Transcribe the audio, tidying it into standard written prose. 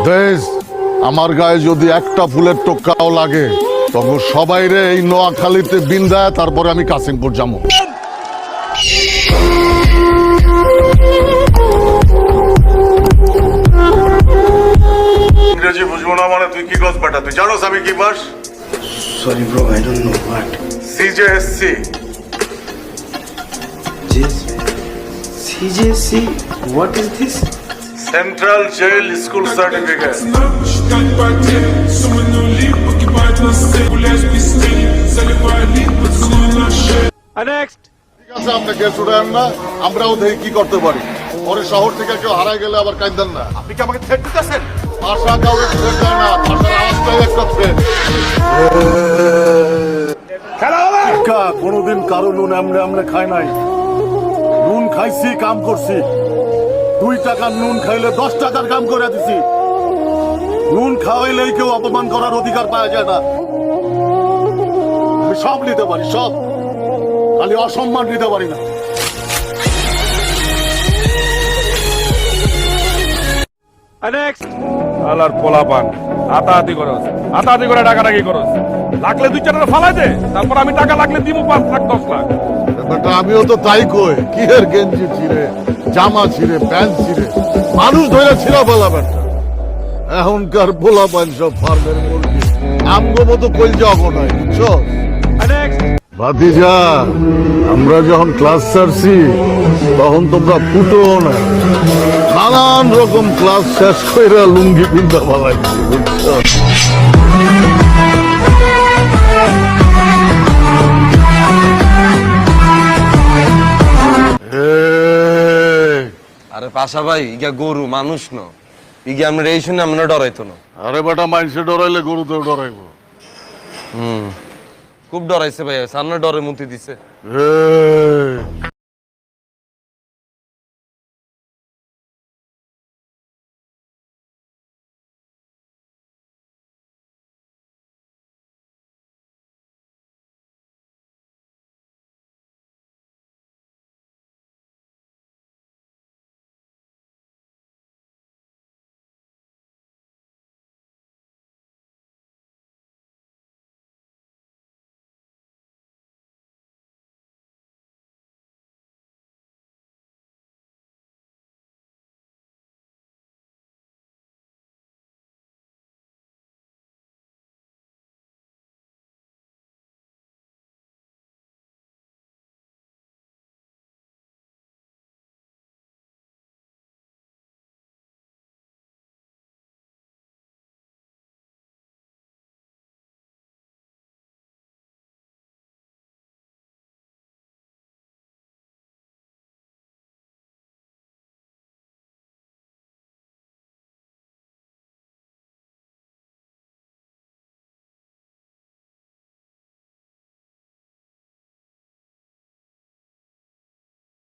বেশ, আমার গায়ে যদি একটা ফুলের টোকাও লাগে তখন সবাই রে এই নোয়াখালীতে বিন্দায়, তারপরে আমি কাসিমপুর যাবো। ইংরেজি বুঝবো না মানে তুই কি করছ বেটা? তুই জানোস আমি কি পাস? Sorry bro, I don't know what. CJSC. CJC? What is this? Central jail school certificate. ঠিক আছে, আপনি কেস উঠায়েন না, আমরাও দেখি কি করতে পারি। পরে শহর থেকে কেউ হারাই গেলে আবার কাঁদেন না। আপনি কি আমাকে থ্রেট দিতেছেন? ভাষা কাউকে থ্রেট দেয় না, ভাষার আওয়াজটাই একটা থ্রেট। কোনোদিন কারো নুন এমনি এমনি খাই নাই। নুন খাইছি, কাম করছি। 2 টাকার নুন খাইলে 10 টাকার কাম করে দিছি। নুন খাওয়াইলেই কেউ অপমান করার অধিকার পাওয়া যায় না। আমি সব নিতে পারি, সব, খালি অসম্মান নিতে পারি না। আলার পোলাপান আতাহাতি করস, আতাহাতি করে টাকাটাকি করস। লাগলে 2-4 টাকা ফালাই দে, তারপর আমি টাকা লাগলে দিব 5 লাখ 10 লাখ। ব্যাপারটা আমিও তো তাই কই। কি এর গেঞ্জি ছিঁড়ে, জামা ছিঁড়ে, প্যান্ট ছিঁড়ে, মানুষ ধরে ছিঁড়া ফেলা ব্যাপারটা। এখনকার পোলাপান সব ফার্মের মুরগি, আমগো মতো কলজা অগনায়, বুঝছো? ভাতিজা, আমরা যখন ক্লাস ছাড়ছি তখন তোমরা ফুটো না, নানান রকম ক্লাস শেষ করে লুঙ্গি পিন্ধা ফেলাইছি, বুঝছো? আরে পাশা ভাই ইগা গরু মানুষ ন, ইগা আমরা এই শুনে আমরা ডরাইতো না। আরে বেটা, মানুষে ডরাইলে গরুতেও ডরাইবো। খুব ডরাইছে ভাই, সামনে ডরে মুতি দিছে।